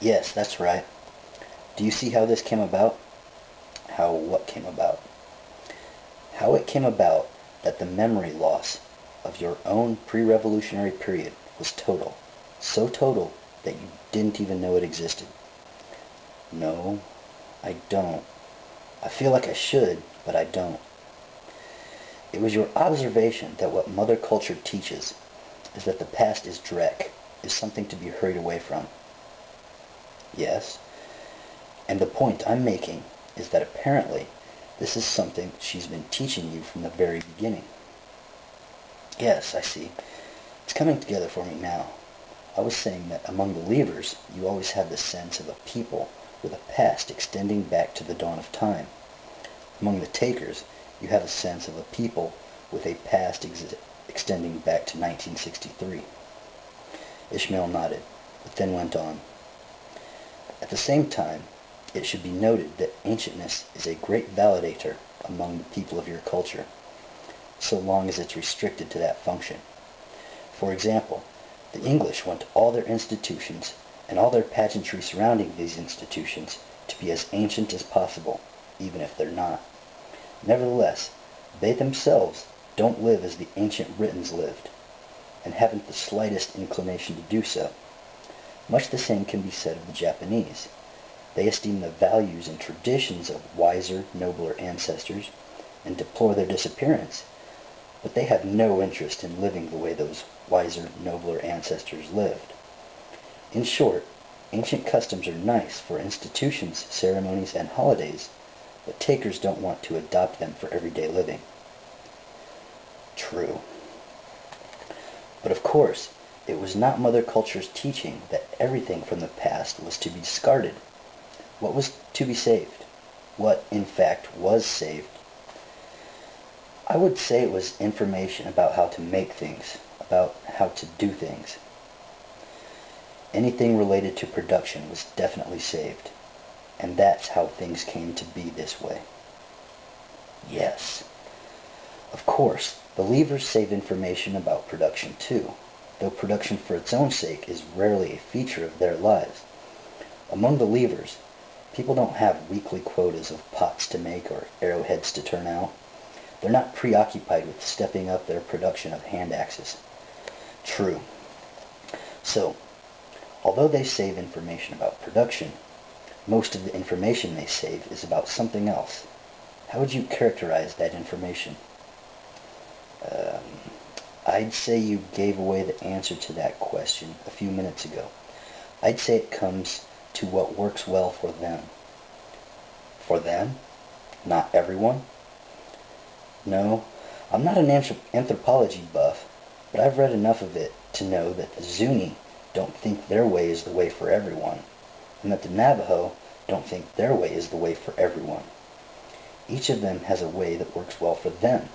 Yes, that's right. Do you see how this came about? How what came about? How it came about that the memory loss of your own pre-revolutionary period was total. So total that you didn't even know it existed. No, I don't. I feel like I should, but I don't. It was your observation that what Mother Culture teaches is that the past is dreck, is something to be hurried away from. Yes, and the point I'm making is that apparently this is something she's been teaching you from the very beginning. Yes, I see. It's coming together for me now. I was saying that among the leavers, you always have the sense of a people with a past extending back to the dawn of time. Among the takers, you have a sense of a people with a past extending back to 1963. Ishmael nodded, but then went on. At the same time, it should be noted that ancientness is a great validator among the people of your culture, so long as it's restricted to that function. For example, the English want all their institutions and all their pageantry surrounding these institutions to be as ancient as possible, even if they're not. Nevertheless, they themselves don't live as the ancient Britons lived, and haven't the slightest inclination to do so. Much the same can be said of the Japanese. They esteem the values and traditions of wiser, nobler ancestors, and deplore their disappearance, but they have no interest in living the way those wiser, nobler ancestors lived. In short, ancient customs are nice for institutions, ceremonies, and holidays, but takers don't want to adopt them for everyday living. True. But of course, it was not Mother Culture's teaching that everything from the past was to be discarded. What was to be saved? What, in fact, was saved? I would say it was information about how to make things, about how to do things. Anything related to production was definitely saved, and that's how things came to be this way. Yes. Of course, believers save information about production too, though production for its own sake is rarely a feature of their lives. Among the leavers, people don't have weekly quotas of pots to make or arrowheads to turn out. They're not preoccupied with stepping up their production of hand axes. True. So, although they save information about production, most of the information they save is about something else. How would you characterize that information? I'd say you gave away the answer to that question a few minutes ago. I'd say it comes to what works well for them. For them? Not everyone? No, I'm not an anthropology buff, but I've read enough of it to know that the Zuni don't think their way is the way for everyone, and that the Navajo don't think their way is the way for everyone. Each of them has a way that works well for them.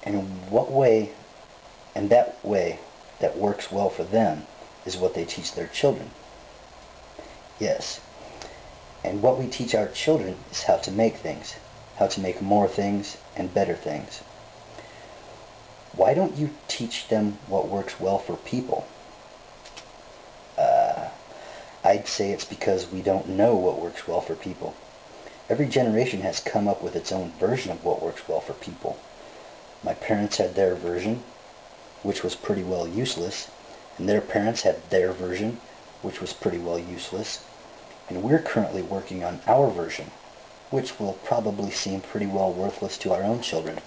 And that way that works well for them is what they teach their children. Yes, and what we teach our children is how to make things, how to make more things and better things. Why don't you teach them what works well for people? I'd say it's because we don't know what works well for people. Every generation has come up with its own version of what works well for people. My parents had their version, which was pretty well useless, and their parents had their version, which was pretty well useless, and we're currently working on our version, which will probably seem pretty well worthless to our own children.